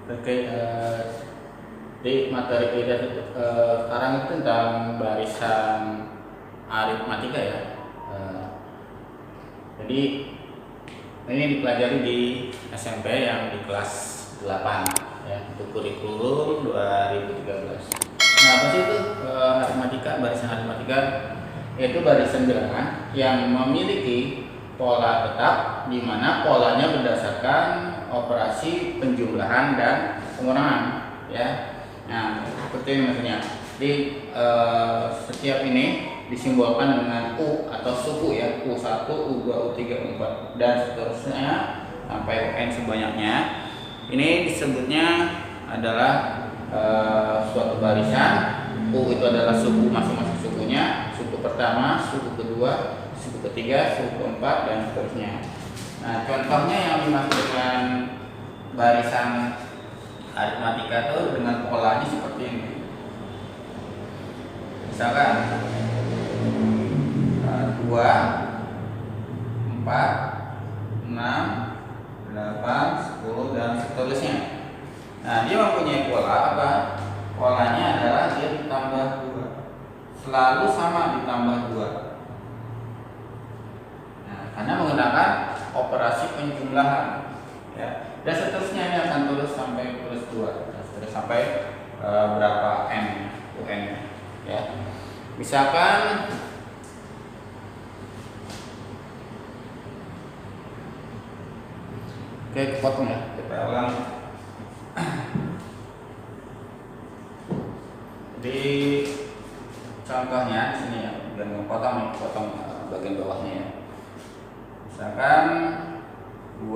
Oke, di materi kita sekarang itu tentang barisan aritmatika ya. Jadi ini dipelajari di SMP yang di kelas 8 ya, untuk kurikulum 2013. Nah, apa sih itu aritmatika? Barisan aritmatika yaitu barisan bilangan yang memiliki pola tetap, di mana polanya berdasarkan operasi penjumlahan dan pengurangan ya. Nah, seperti ini maksudnya. Di setiap ini disimbolkan dengan U atau suku ya, U1, U2, U3, U4 dan seterusnya sampai UN sebanyaknya. Ini disebutnya adalah suatu barisan. U itu adalah suku, masing-masing sukunya, suku pertama, suku kedua, suku ketiga, suku keempat dan seterusnya. Nah, contohnya yang dimaksud dengan barisan aritmatika itu dengan polanya seperti ini. Misalkan 2, 4, 6, 8, 10 dan seterusnya. Nah, dia mempunyai pola apa? Polanya adalah dia ditambah 2. Selalu sama ditambah 2. Nah, karena menggunakan operasi penjumlahan ya. Dan seterusnya ini akan terus sampai plus 2. Terus sampai berapa n UN ya. Misalkan oke, kepotong ya, kita ulang. Di contohnya di sini ya, biar potong nih, potong bagian bawahnya ya. Misalkan 2,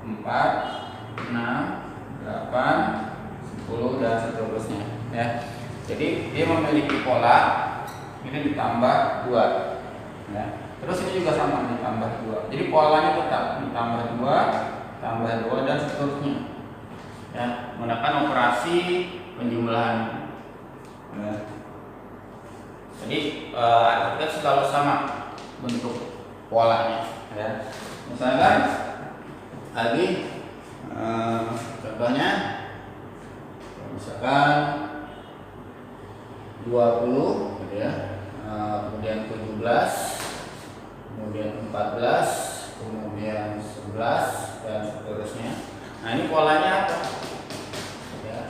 4, 6, 8, 10 dan seterusnya ya. Jadi dia memiliki pola ini ditambah 2 ya. Terus ini juga sama ditambah 2. Jadi polanya tetap ditambah 2, tambah 2 dan seterusnya. Ya, menggunakan operasi penjumlahan. Ya. Jadi kita selalu sama bentuk polanya ya. Misalkan lagi contohnya misalkan 20 gitu ya, kemudian 17, kemudian 14, kemudian 11 dan seterusnya. Nah, ini polanya apa ya?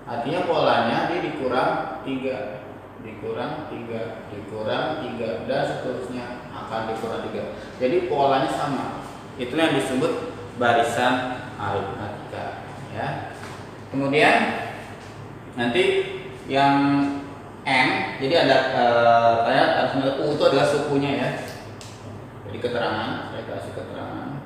Artinya polanya dia dikurang 3, dikurang 3, dikurang 3 dan seterusnya akan dikurang 3. Jadi polanya sama. Itu yang disebut barisan aritmatika ya. Kemudian nanti yang N, jadi ada U itu adalah sukunya ya. Jadi keterangan, saya kasih keterangan.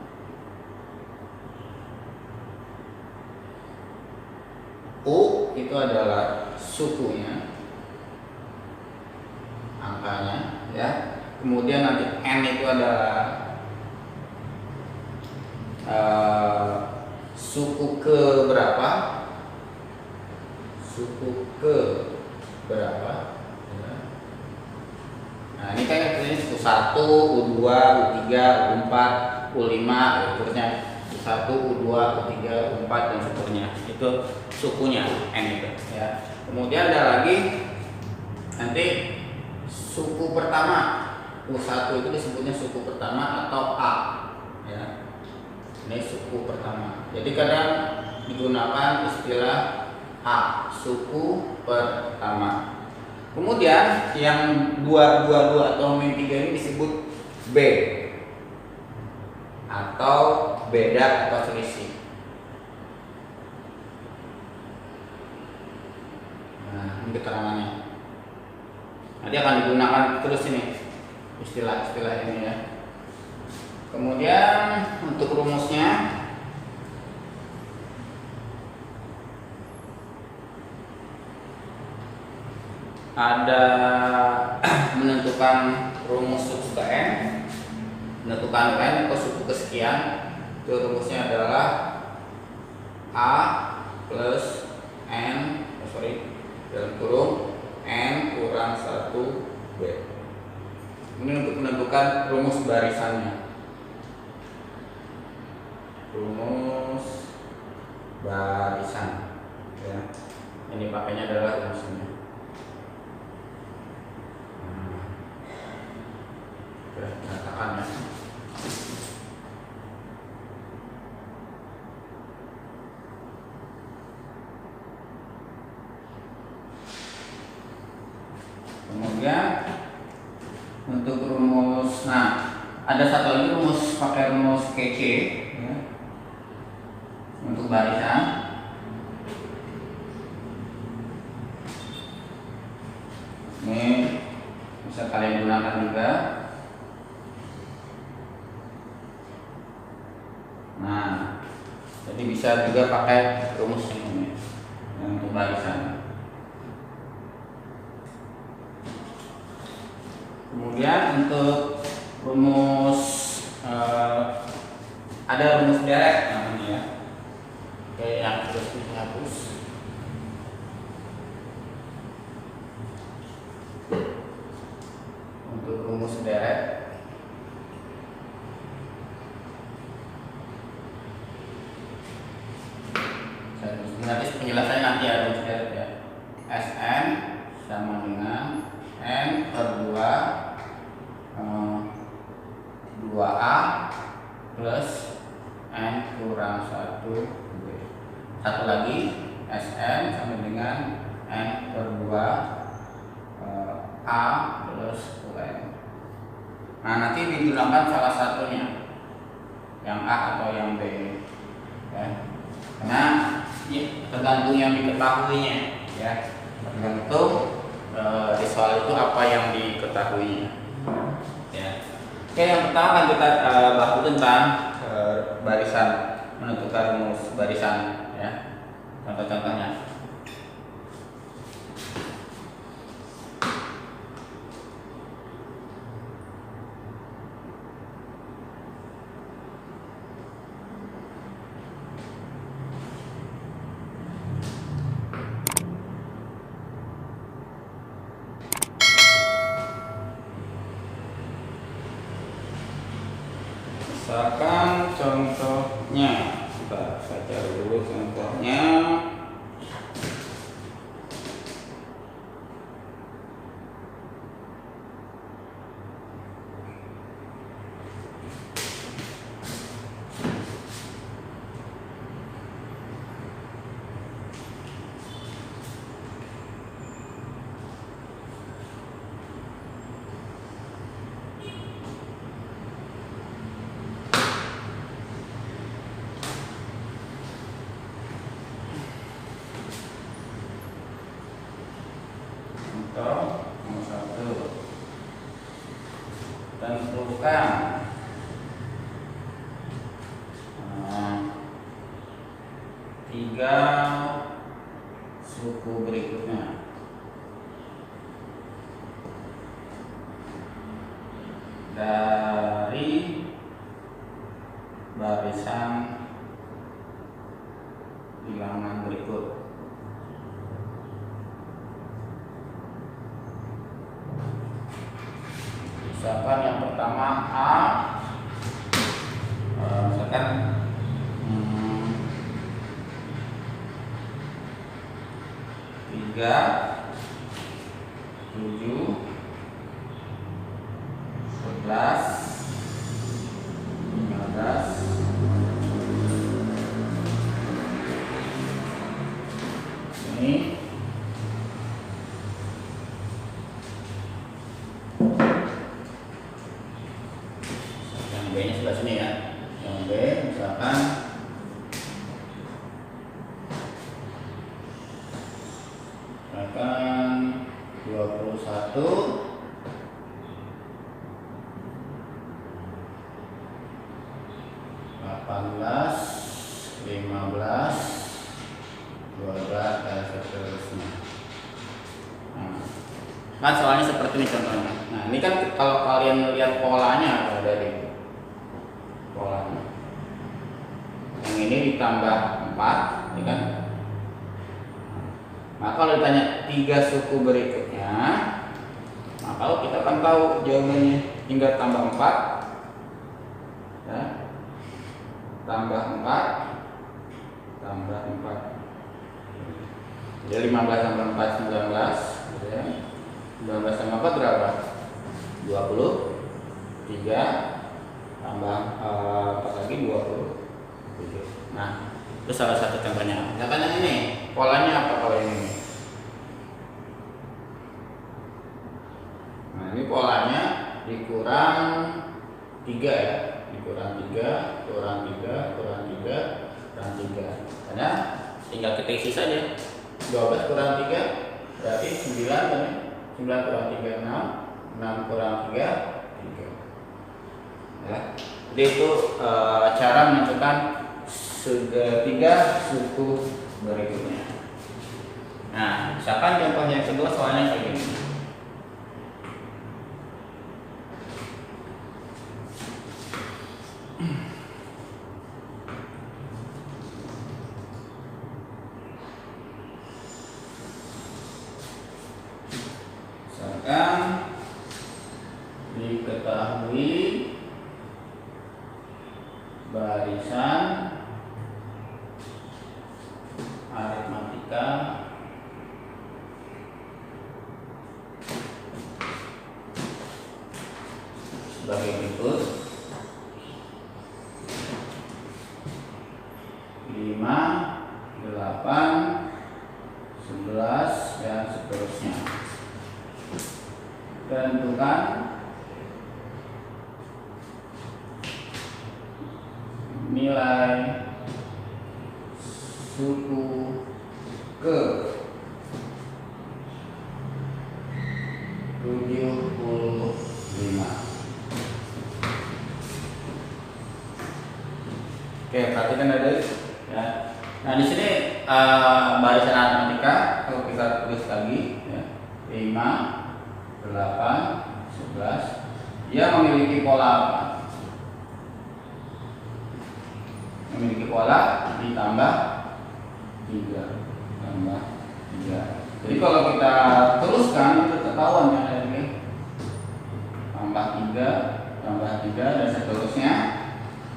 U itu adalah sukunya, angkanya ya. Kemudian nanti N itu adalah suku ke berapa, suku ke berapa ya. Nah, ini kayak ini suku 1, U2, U3, U4, U5 seterusnya, U1, U2, U3, U4 dan seterusnya. Itu sukunya N itu ya. Kemudian ada lagi nanti suku pertama, U1 itu disebutnya suku pertama atau A ya. Ini suku pertama. Jadi kadang digunakan istilah A, suku pertama. Kemudian yang 222 atau -3 ini disebut B atau beda atau selisih. Nah, ini keterangannya. Nanti akan digunakan terus ini istilah-istilah ini ya. Kemudian untuk rumusnya ada menentukan rumus suku ke N, menentukan N atau suku kesekian. Itu rumusnya adalah A plus N, dalam kurung N kurang 1 B. Ini untuk menentukan rumus barisannya. Rumus barisan ya. Ini pakainya adalah rumusnya. Katakan ya. Kemudian untuk rumus, ada satu lagi rumus pakai rumus kece ya, untuk barisan. Ini bisa kalian gunakan juga. Jadi bisa juga pakai rumus ini untuk barisan. Kemudian untuk rumus ada rumus deret namanya ya. Oke, yang terus dihapus. Untuk rumus deret nanti penjelasannya nanti ya rumus deret ya. Sn sama dengan n per 2a plus n kurang 1 b. Satu lagi, Sn sama dengan n per 2 a plus un. Nanti dihilangkan salah satunya, yang a atau yang b ya. Karena ya, tergantung yang diketahuinya ya, tergantung di soal itu apa yang diketahuinya ya. Oke, yang pertama kan kita bahas tentang barisan, menentukan rumus barisan ya. Contoh-contohnya. Misalkan contohnya, saya cari dulu contohnya. Nomor 1, tentukan tiga suku berikutnya. Dari barisan bilangan berikut. Misalkan yang pertama A, misalkan 3, 7, 11, 15, ini B-nya sebelah sini ya. Yang B misalkan akan 21, 18, 15, 12 dan seterusnya. Kan soalnya seperti ini contohnya. Nah, ini kan kalau kalian melihat polanya dari polanya. Yang ini ditambah 4, ya kan? Nah, kalau ditanya 3 suku berikutnya, nah kalau kita kan tahu jawabannya tinggal tambah 4 ya. Tambah 4, tambah 4 Jadi 15 tambah 4 19 gitu ya. 19 tambah 4 berapa? 23 tambah 4 lagi 27. Nah, itu salah satu contohnya. Misalkan yang ini, polanya apa kalau ini? Nah, ini polanya dikurang 3 ya. Dikurang 3, kurang 3, kurang 3, kurang 3. Karena tinggal kita isi saja. 12 kurang 3 berarti 9 kan ya? 9 kurang 3 6, 6 kurang 3 3. Ya. Jadi itu cara menentukan tiga suku berikutnya. Nah, misalkan contoh yang kedua soalnya kayak gini. Misalkan diketahui barisan aritmatika sebagai berikut: 5, 8, 11 dan seterusnya. Tentukan nilai suku ke 75. Oke, perhatikan ada ya. Nah, di sini barisan aritmatika kalau kita tulis lagi ya, 5, 8, 11, dia memiliki pola apa? Memiliki pola ditambah 3 tambah 3. Jadi kalau kita teruskan itu ketahuan ya ini tambah 3 tambah 3 dan seterusnya.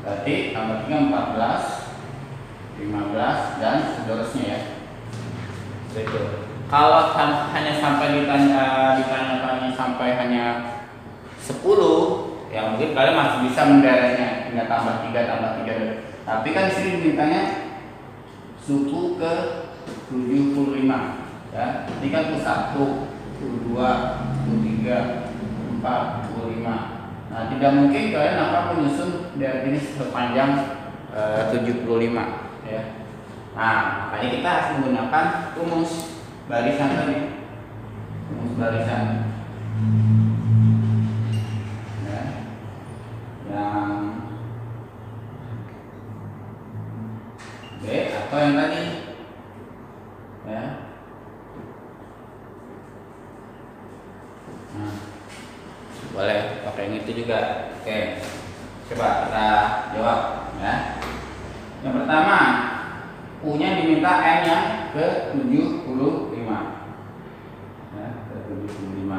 Berarti tambah 3 14, 15 dan seterusnya ya. Betul. Kalau hanya sampai ditanyakan sampai hanya 10, ya mungkin kalian masih bisa menderetnya, tinggal tambah 3 tambah 3. Tapi kan di sini dimintanya suku ke 75 ya. Ini kan ke 1, ke 2, ke 3, ke 4, ke 5. Nah, tidak mungkin kalian akan menyusun deret ini sepanjang 75 ya. Nah, makanya kita harus menggunakan rumus barisan tadi. Rumus barisan. Ya. Yang B atau yang tadi. Ya. Nah, boleh pakai yang itu juga. Oke. Coba kita jawab ya. Yang pertama, U-nya diminta N-nya ke 75. Ya, ke 75.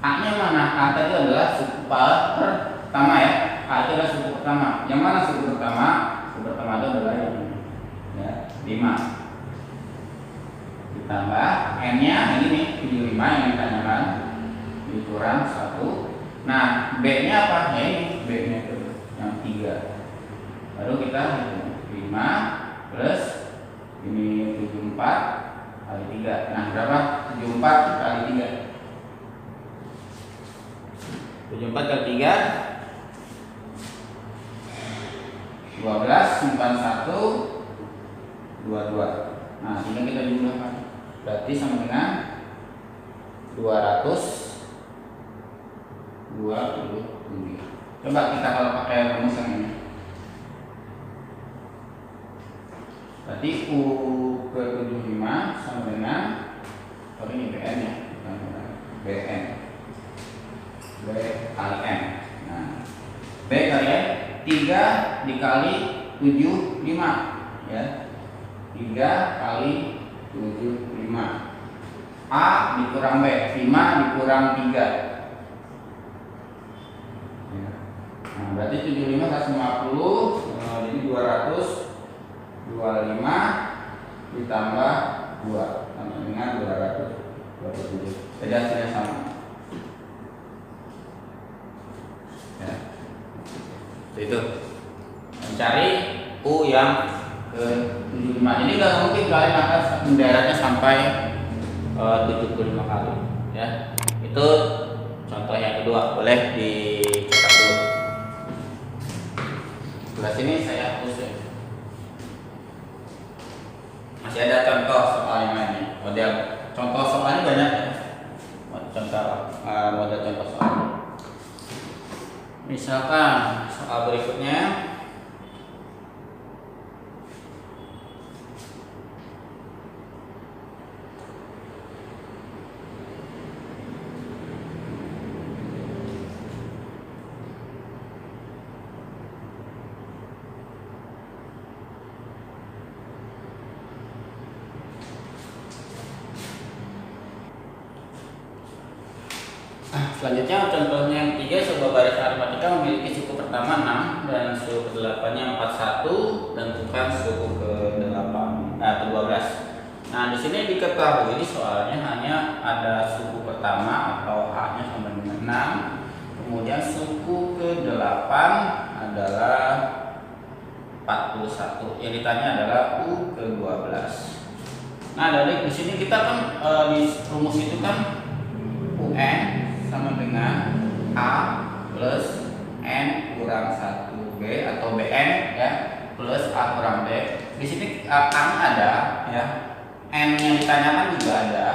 A-nya mana? A tadi adalah suku pertama ya. A itu adalah suku pertama. Yang mana suku pertama? Suku pertama itu adalah ini. Ya, 5. Ditambah N-nya ini nih, 75 yang ditanyakan. Dikurang 1. Nah, B-nya apa? Ya ini, B-nya itu yang 3. Baru kita hitung 5 plus ini 74 kali 3. Nah, berapa? 74 kali 3. 74 kali 3 12, simpan 1 22. Nah, tinggal kita jumlahkan. Berarti sama dengan 227. Coba kita kalau pakai rumus yang ini. Berarti U ke 75 sama dengan ini BN ya, BN. B kali N. Nah, B kali N 3 dikali 75 ya. 3 kali 75. A dikurang B, 5 dikurang 3. Ya. Nah, berarti 75 150, jadi 225 ditambah 2 sama dengan 227. Jadi hasilnya sama. Ya. Itu mencari U yang ke 75. Ini nggak mungkin kalian akan menderatnya sampai 75 kali ya. Itu contoh yang kedua, boleh dicetak dulu. Sebelah sini saya hapus ya. Masih ada contoh soal yang lainnya. Model contoh soalnya banyak ya. Model contoh soal. Misalkan soal berikutnya, selanjutnya contohnya yang ketiga, sebuah baris aritmatika memiliki suku pertama 6 dan suku ke-8-nya 41 dan tentukan suku ke-12. Nah, di sini diketahui soalnya hanya ada suku pertama atau H-nya sama dengan 6. Kemudian suku ke-8 adalah 41. Yang ditanya adalah U ke-12. Nah, dari di sini kita kan di rumus itu kan UN sama dengan A plus N kurang 1B atau BN ya, plus A kurang B. Di sini A ada ya, N yang ditanyakan juga ada.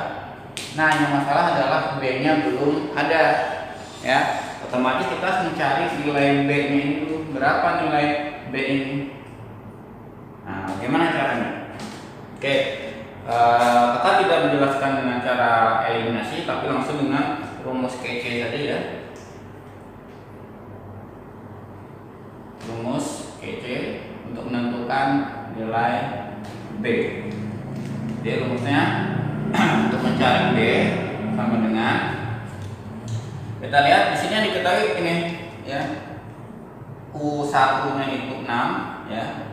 Nah, yang masalah adalah B-nya belum ada ya. Otomatis kita harus mencari nilai B-nya ini dulu. Berapa nilai B ini? Nah, bagaimana caranya? Oke, kakak tidak menjelaskan dengan cara eliminasi, tapi langsung dengan rumus kece saja ya. Rumus kece untuk menentukan nilai B. Jadi rumusnya untuk mencari B sama dengan, kita lihat di sini yang diketahui ini ya. U1-nya itu 6 ya.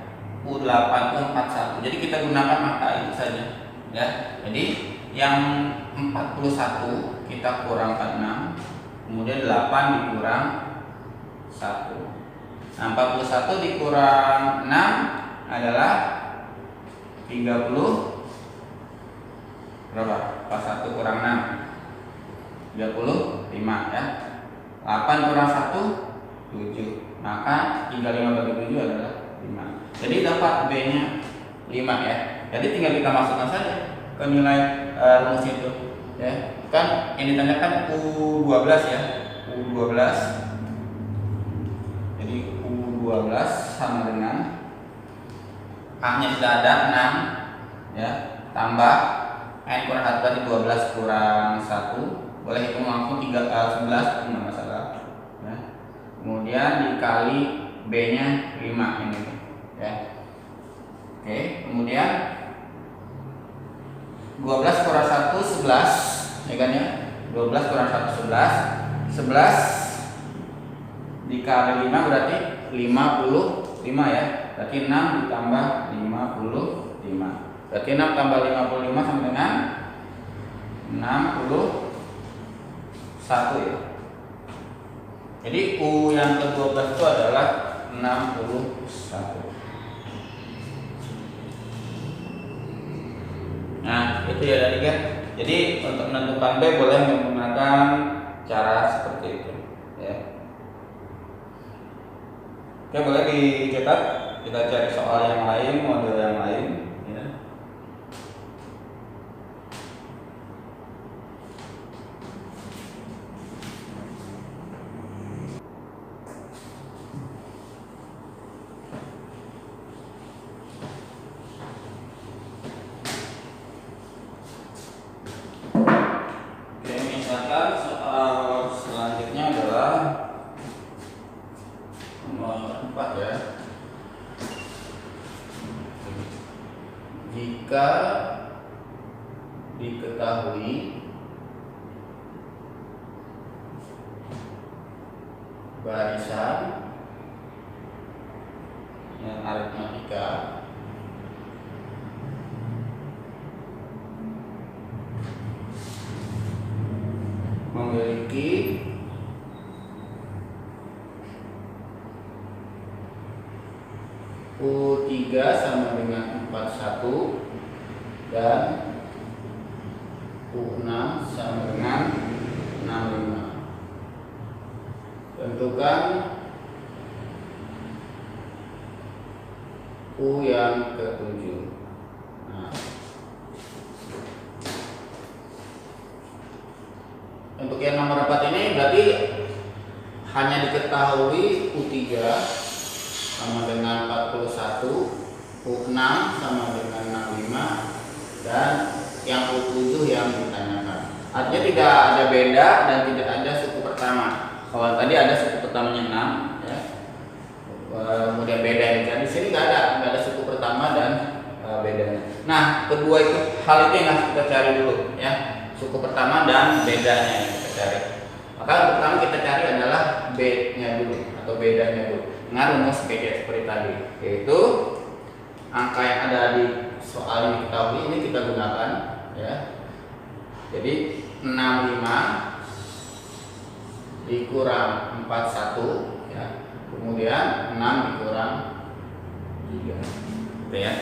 U8 itu 41. Jadi kita gunakan angka itu saja ya. Jadi yang 41 kita kurangkan 6, kemudian 8 dikurang 1. Nah, 41 dikurang 6 adalah 30. Berapa? 41 kurang 6 35 ya. 8 kurang 1 7. Maka 35 bagi 7 adalah 5. Jadi dapat B-nya 5 ya. Jadi tinggal kita masukkan saja ke nilai rumus itu ya. Kan yang ditanyakan U12 ya. U12. Jadi U12 sama dengan A-nya sudah ada 6 ya, tambah N kurang 1 berarti 12 kurang 1. Boleh hitung langsung 11, enggak masalah ya. Kemudian dikali B-nya 5 ini ya. Oke, kemudian 12 kurang 1 11 ya kan ya. 12 kurang 1 11. 11 dikali 5 berarti 55 ya. Berarti 6 ditambah 55. Berarti 6 tambah 55 sama dengan 61 ya. Jadi U yang ke-12 itu adalah 61. Nah, itu ya tadi kan. Jadi untuk menentukan B boleh menggunakan cara seperti itu ya. Oke, boleh dicetak. Kita cari soal yang lain, model yang lain ya. Oke, misalkan soal selanjutnya adalah nomor 4 ya. Jika diketahui barisan yang aritmatika U3 sama dengan 41 dan U6 sama dengan 65. Tentukan U yang ke-7. Nah, untuk yang nomor 4 ini berarti hanya diketahui U3 sama dengan 41, U6 sama dengan 65, dan yang U7 yang ditanyakan. Artinya tidak ada beda dan tidak ada suku pertama. Kalau tadi ada suku pertamanya 6 ya. Kemudian beda yang di sini nggak ada suku pertama dan bedanya. Nah, kedua itu hal itu yang harus kita cari dulu ya. Suku pertama dan bedanya yang kita cari. Maka yang pertama kita cari adalah B-nya dulu atau bedanya dulu. Dengan rumus seperti tadi, yaitu angka yang ada di soal yang diketahui ini kita gunakan ya. Jadi 65 dikurang 41 ya. Kemudian 6 dikurang 3. Gitu ya.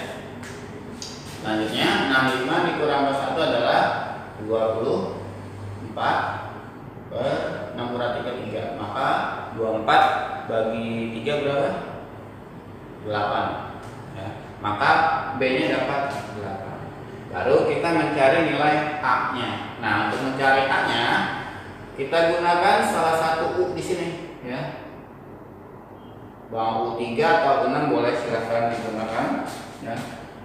Selanjutnya 65 dikurang 41 adalah 24 per 6 kurang 3. Maka 24 bagi 3 berapa? 8 ya. Maka B-nya dapat 8. Baru kita mencari nilai A-nya. Nah, untuk mencari A-nya kita gunakan salah satu U di sini ya. Bang U3 atau U6 boleh silahkan digunakan ya.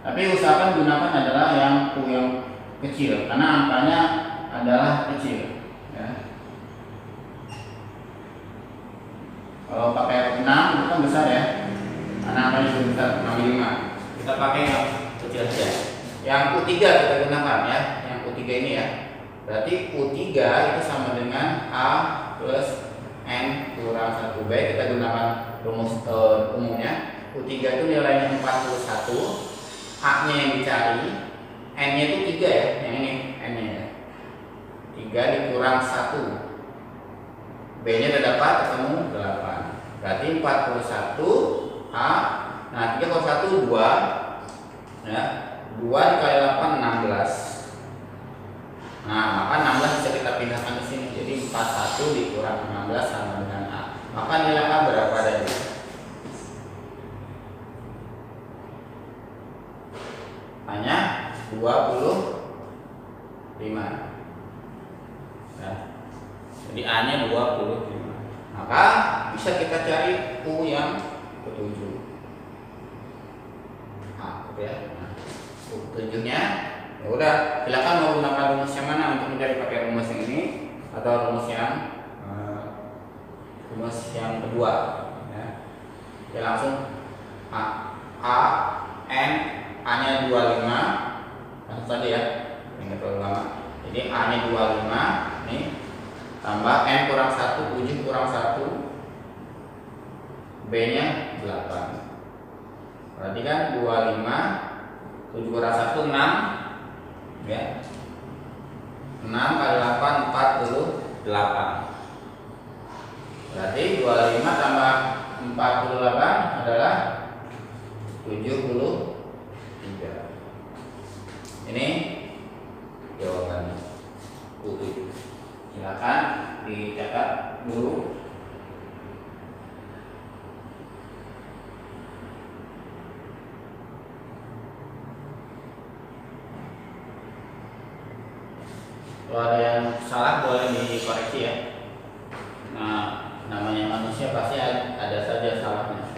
Tapi usahakan gunakan adalah yang U yang kecil karena angkanya adalah kecil ya. Kalau pakai 6 itu kan besar ya. Karena angkanya juga besar, 65. Kita pakai yang kecil saja. Yang U3 kita gunakan ya. Yang U3 ini ya. Berarti U3 itu sama dengan A plus N kurang 1B. Kita gunakan rumus umumnya. U3 itu nilainya 41, A-nya yang dicari, N-nya itu 3 ya, yang ini N-nya ya. 3 dikurang 1, B-nya udah dapat, ketemu 8. Berarti 41 A. Nah, 3 kalau 1 2 ya. 2 dikali 8 16. Nah, maka 16 bisa kita pindahkan ke sini. Jadi 41 dikurang 16 sama dengan A. Maka nilai A berapa tadi? Hanya 25 ya. Jadi A nya 25. Maka bisa kita cari U yang ke-7 gitu ya. Nah, U ke-7 nya ya udah, silakan mau gunakan rumus yang mana untuk mencari, pakai rumus yang ini atau rumus yang kedua ya. Ya langsung A N, A nya 25 langsung saja ya, ini terlalu lama. Jadi A nya 25 nih, tambah N kurang 1, ujung kurang 1, B nya 8. Berarti kan 25, 7 kurang 1 6 ya. 6 kali 8 48. Berarti 25 tambah 48 adalah 73. Ini jawabannya U7. Silakan dicatat dulu. Kalau ada yang salah boleh dikoreksi ya. Nah, namanya manusia pasti ada saja salahnya.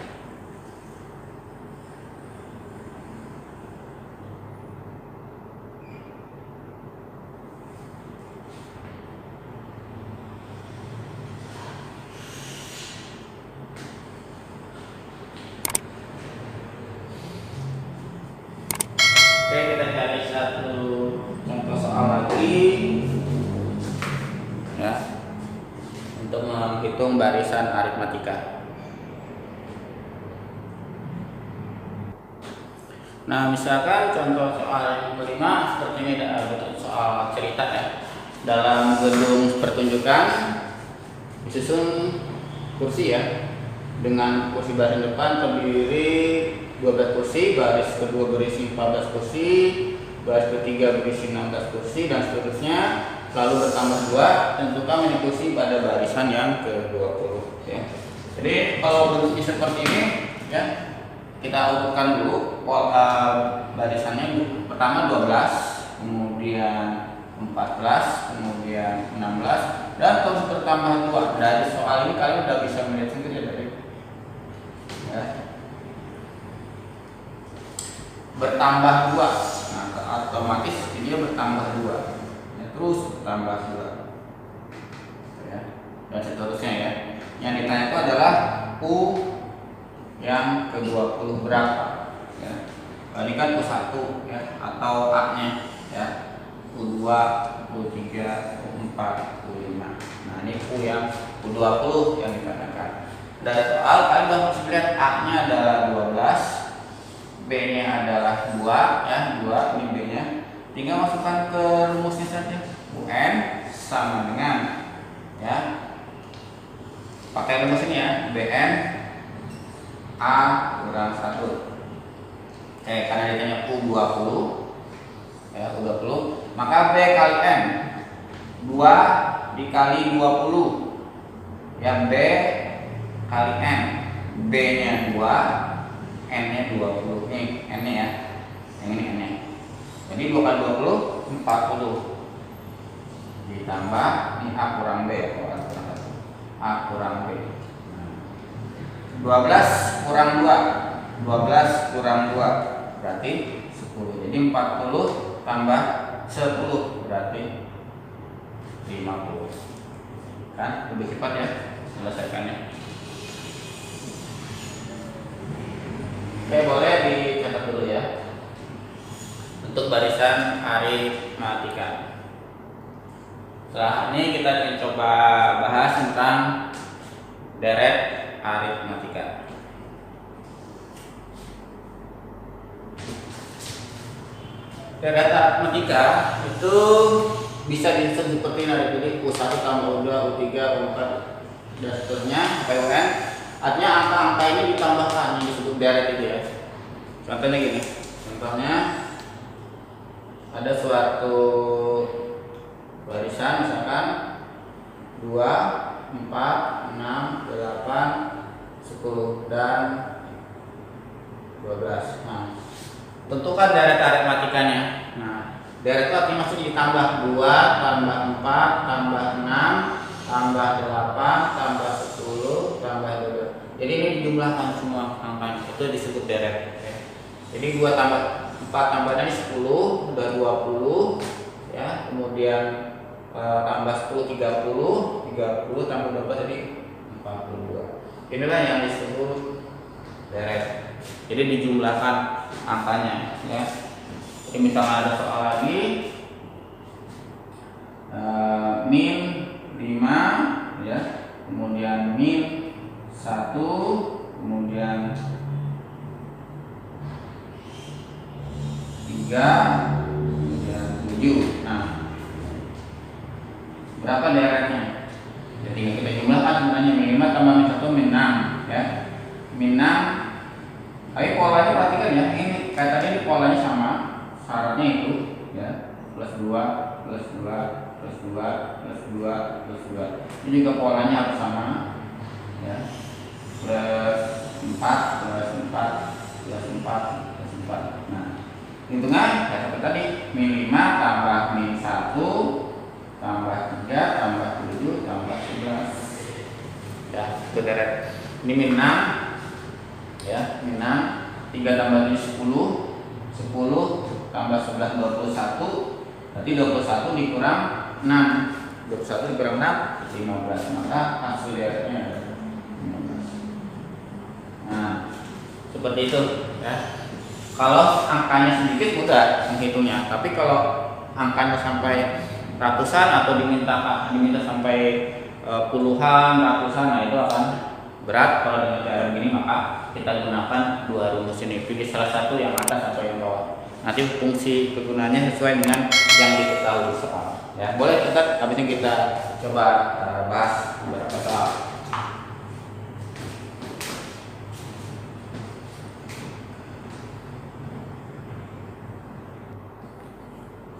Oke, kita cari satu contoh soal lagi ya, untuk menghitung barisan aritmatika. Nah, misalkan contoh soal yang kelima seperti ini, ada soal cerita ya. Dalam gedung pertunjukan disusun kursi ya, dengan kursi bagian depan terdiri 12 kursi, baris kedua berisi 14 kursi, baris ketiga berisi 16 kursi, dan seterusnya selalu bertambah 2, tentukan minyak kursi pada barisan yang ke-20 ya. Jadi kalau bentuknya seperti ini ya, kita urutkan dulu barisannya. Pertama 12, kemudian 14, kemudian 16, dan terus bertambah 2. Dari soal ini kalian udah bisa melihat sendiri dari ya. Bertambah 2, nah otomatis dia bertambah 2 ya, terus bertambah 2 ya, dan seterusnya ya. Yang ditanya itu adalah U yang ke-20 berapa ya. Ini kan U1 ya, atau A nya ya, U2, U3, U4, U5. Nah ini U yang U20 yang ditanyakan. Dari soal kalian harus lihat A nya adalah 12, B nya adalah 2 ya, 2 ini B nya. Tinggal masukkan ke rumusnya saja. UN sama dengan ya, pakai rumus ini ya, BN A kurang 1. Oke, karena ditanya U20 ya, U20, maka B kali N 2 dikali 20 ya, B kali N, B nya 2, N nya 20. Ini N nya ya, yang ini N nya. Jadi 2 kali 20 40 ditambah ini A kurang B ya, A kurang B. 12 kurang 2, 12 kurang 2 berarti 10. Jadi 40 tambah 10 berarti 50. Kan lebih cepat ya selesaikannya. Oke, boleh dicatat dulu ya untuk barisan aritmatika. Setelah ini kita akan coba bahas tentang deret aritmatika. Deret aritmatika itu bisa disusun seperti ini, jadi U1 tambah U2, U3, U4 dan seterusnya sampai UN. Artinya angka-angka ini ditambahkan, yang disebut deret itu ya. Contohnya gini, contohnya ada suatu barisan misalkan 2, 4, 6, 8, 10 dan 12. Nah, tentukan deret aritmatikanya. Nah, deret itu artinya maksudnya ditambah 2 tambah 4 tambah 6 tambah 8 tambah 10 tambah 12. Jadi ini dijumlahkan semua angkanya, itu disebut deret. Jadi 2 tambah 4 tambah ini 10 udah 20 ya, kemudian tambah 10 30 tambah 12 jadi 42. Inilah yang disebut deret. Jadi dijumlahkan angkanya ya. Jadi misalnya ada soal lagi min 5 ya, kemudian min 1, kemudian 3, kemudian 7. Nah, berapa deretnya? Jadi kita jumlahkan sebenarnya min 5 tambah min 1 min 6 ya. Min 6. Tapi polanya perhatikan ya, ini kayak tadi ini polanya sama, syaratnya itu ya, plus 2 plus 2 plus 2 plus 2 plus 2. Ini juga polanya harus sama ya. Plus 4 plus 4 plus 4 plus 4. Nah, hitungan ya seperti tadi, min 5 tambah min 1 tambah 3 tambah 7 tambah 11 ya, itu deret. Ini min 6 ya, min 6, 3 tambah 7 10 tambah 11 21, berarti 21 dikurang 6, 21 dikurang 6 15, maka hasil deretnya adalah 15. Nah, seperti itu ya. Kalau angkanya sedikit mudah menghitungnya, tapi kalau angkanya sampai ratusan atau diminta sampai puluhan, ratusan, nah itu akan berat. Kalau dengan cara begini maka kita gunakan dua rumus ini, pilih salah satu yang atas atau yang bawah. Nanti fungsi kegunaannya sesuai dengan yang diketahui soal. Ya, boleh kita habis ini kita coba bahas beberapa soal.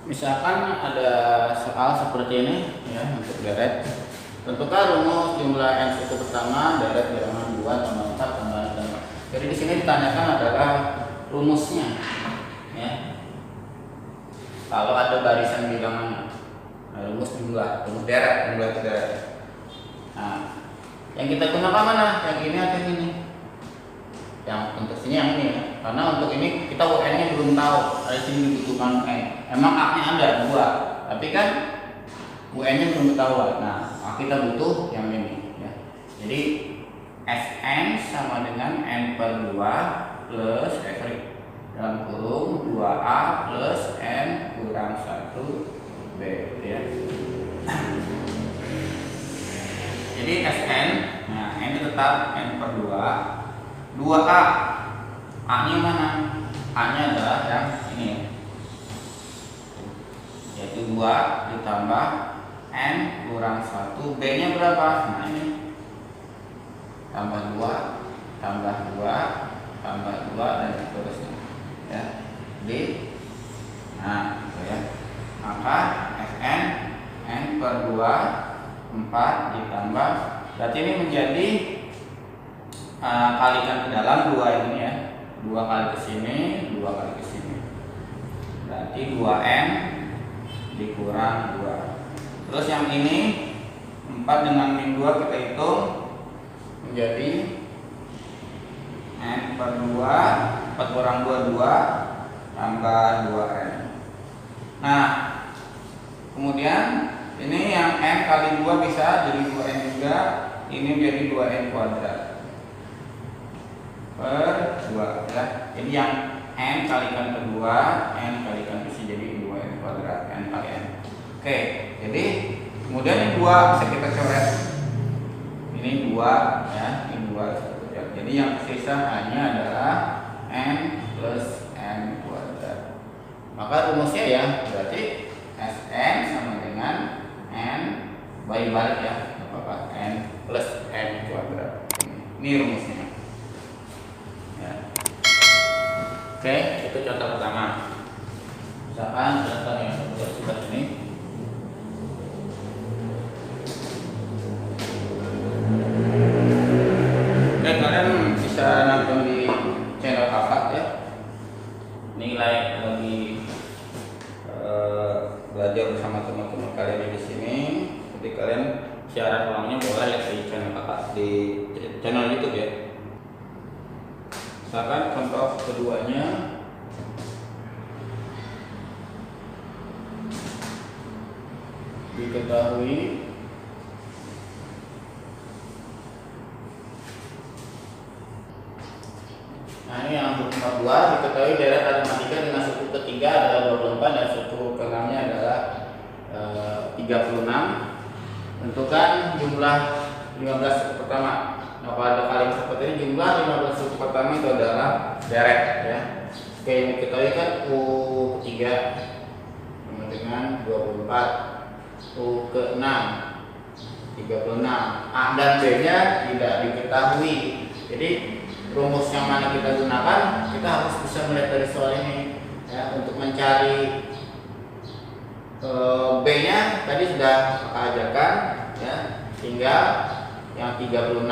Misalkan ada soal seperti ini ya untuk deret. Tentukan rumus jumlah n itu pertama deret bilangan 2 tambah 4 tambah 6. Jadi di sini ditanyakan adalah rumusnya ya. Kalau ada barisan bilangannya, rumus jumlah, rumus deret, jumlah deret. Nah, yang kita gunakan mana? Yang ini atau yang ini? Yang untuk sini yang ini ya. Karena untuk ini kita UN-nya belum tahu. Ada sini dibutuhkan N. Emang A-nya ada 2, tapi kan UN-nya belum ketahuan. Nah, kita butuh yang ini ya. Jadi Sn sama dengan N per 2 plus dalam kurung 2A plus N kurang 1B ya. Jadi Sn, nah N itu tetap N per 2 2A, A-nya mana? A-nya adalah yang ini, yaitu 2 ditambah N kurang 1, B-nya berapa? Nah ini tambah 2, tambah 2, tambah 2 dan seterusnya ya. Jadi nah gitu ya. Maka Sn N per 2 4 ditambah, berarti ini menjadi kalikan ke dalam 2 ini ya. 2 kali ke sini, 2 kali ke sini. Berarti 2N dikurang 2. Terus yang ini 4 dengan min 2 kita hitung menjadi N per 2, 4 kurang 2 2 tambah 2N. Nah, kemudian ini yang N kali 2 bisa jadi 2N juga. Ini menjadi 2N kuadrat per 2 ya. Jadi yang N kalikan kedua, N kalikan bisa jadi 2N kuadrat, N kali N. Oke, jadi kemudian yang 2 bisa kita coret. Ini 2 ya, ini 2. Jadi yang sisa hanya adalah N plus N kuadrat. Maka rumusnya ya berarti Sn sama dengan N balik-balik ya, apa-apa, N plus N kuadrat. Ini rumusnya ya. Oke, itu contoh pertama. Misalkan contoh yang seperti ini. Oke, kalian bisa nonton di channel kakak ya. Nilai lagi belajar bersama teman-teman kalian di sini. Jadi kalian siaran ulangnya boleh lihat di channel kakak, di channel YouTube ya. Misalkan contoh keduanya, diketahui nah ini yang 42, diketahui deret aritmatika dengan suku ketiga adalah 24 dan suku keenamnya adalah 36. Tentukan jumlah 15 suku pertama. Nah, kalau ada kalimat seperti ini, jumlah 15 suku pertama itu adalah deret ya. Oke, yang diketahui kan U3 sama dengan 24, U ke-6 36, A dan B nya tidak diketahui. Jadi rumus yang mana kita gunakan, kita harus bisa melihat dari soal ini ya. Untuk mencari B nya tadi sudah kakak ajarkan ya, tinggal yang 36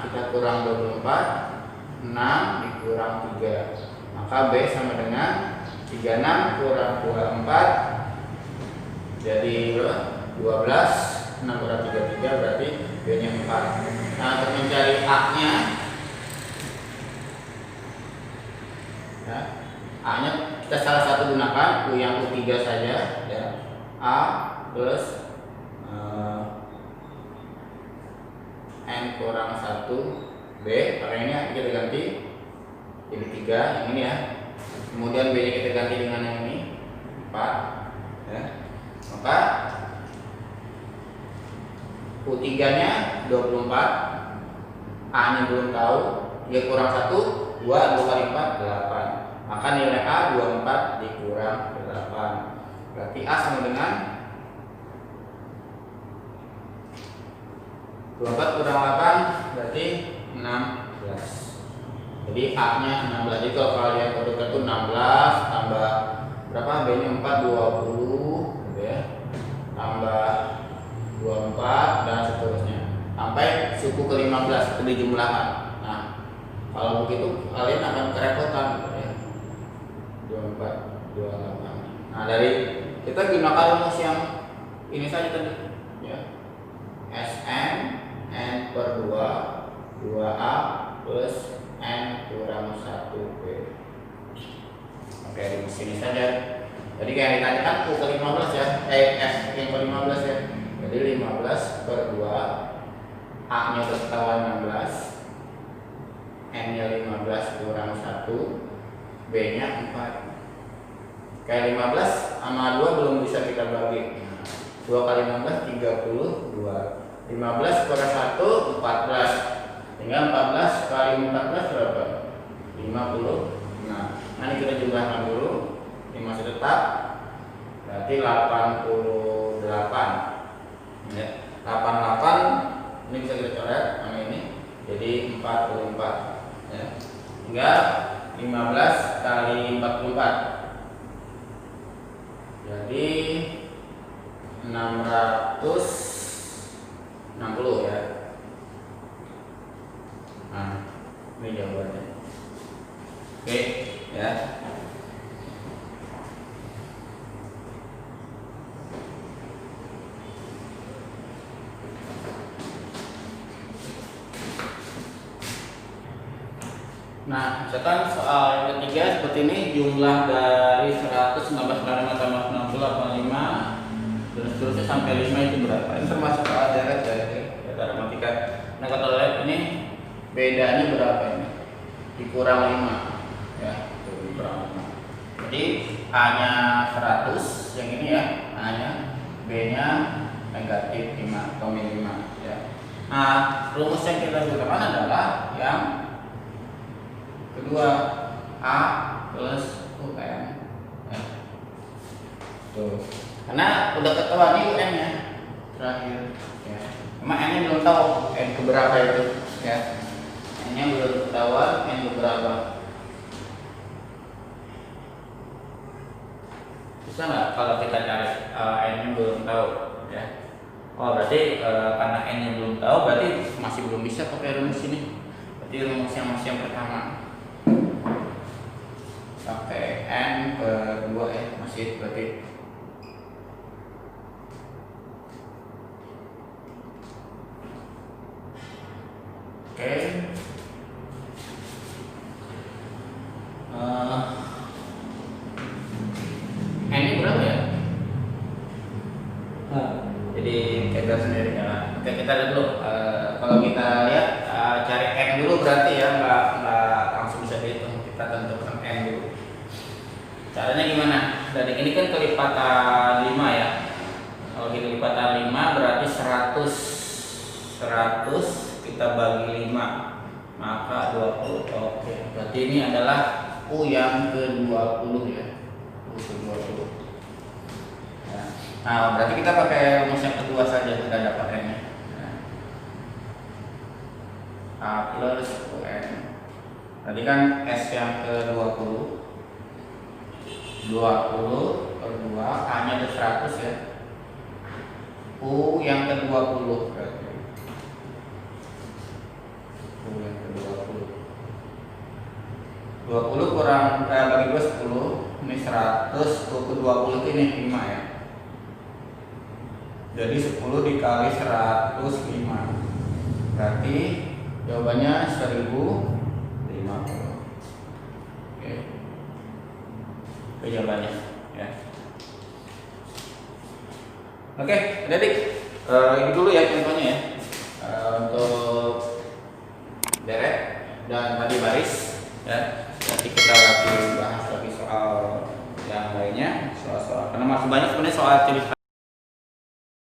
kita kurang 24, 6 dikurang 3, maka B sama dengan 36 kurang 24 jadi 12, 6 kurang 33 berarti B nya 4. Nah, untuk mencari A nya ya, A nya kita salah satu gunakan yang U3 saja ya. A plus N kurang 1 B, karena ini kita ganti jadi 3 yang ini ya. Kemudian B nya kita ganti dengan yang ini 4 ya. Maka U3 nya 24, A nya belum tahu, dia kurang 1, 2 kali 4 8. Maka nilai A 24 dikurang 8. Berarti A sama dengan 24 kurang 8 berarti 16. Jadi A nya 16. Jadi kalau kalian produk itu 16 tambah berapa? B nya 4, 20 dijumlahkan. Nah, kalau begitu kalian akan kerepotan ya. 24, 28. Nah, dari kita gunakan rumus yang ini saja tadi ya. Sn n per 2a plus n kurang 1b. Oke, di sini saja. Jadi kayak ditanya U ke 15 ya, S yang ke 15 ya. Jadi 15 per 2, A nya ketahuan 16, N nya 15 kurang 1, B nya 4. Kayak 15 sama 2 belum bisa kita bagi. 2 kali 16 32. 15 kurang 1 14. Tinggal 14 kali 14 berapa? 50. Nah, nanti kita jumlahkan dulu. Ini masih tetap. Berarti 88. Ya, 88 ini bisa kita coret sama ini. Jadi 44. Ya. Tinggal 15 kali 44. Jadi 660 ya. Nah, ini jawabannya. Oke, ya. Nah, misalkan soal yang ketiga seperti ini, jumlah dari 119 kali 5 tambah 60 85 dan seterusnya sampai 5 itu berapa? Ini termasuk soal deret ya, matematika. Nah, kalau lihat ini bedanya berapa ini? Dikurang 5 ya, dikurang 5. Jadi A nya 100 yang ini ya, A nya, B nya negatif 5 atau min 5 ya. Nah, rumus yang kita gunakan adalah yang kedua, A plus UN ya. Tuh. Karena udah ketahuan nih UN nya terakhir ya. Cuma N nya belum tahu N keberapa itu ya. N nya belum ketahuan N keberapa. Bisa nggak kalau kita cari N nya belum tahu ya. Oh berarti karena N nya belum tahu berarti masih belum bisa pakai rumus ini. Berarti rumus yang pertama pakai N per 2 ya, masih berarti oke. N ini berapa ya? Jadi kita sendiri ya. Oke, kita lihat dulu. Kalau kita lihat cari N dulu berarti ya, nggak langsung bisa dihitung. Kita tentukan N dulu. Caranya gimana? Dari ini kan kelipatan 5 ya. Kalau kita kelipatan 5 berarti 100 kita bagi 5 maka 20. Oke, berarti ini adalah U yang ke-20 ya. U ke-20. Ya. Nah, berarti kita pakai rumus yang kedua saja kita dapat N-nya. Nah. A plus UN. Tadi kan S yang ke-20. 20 per 2, A nya ada 100 ya. U yang ke-20 berarti. U yang ke-20. 20 kurang bagi 2 10. Ini 100, U ke-20 ini 5 ya. Jadi 10 dikali 105. Berarti jawabannya 1050. Oke, jawabannya ya. Oke, adik, ini dulu ya contohnya ya.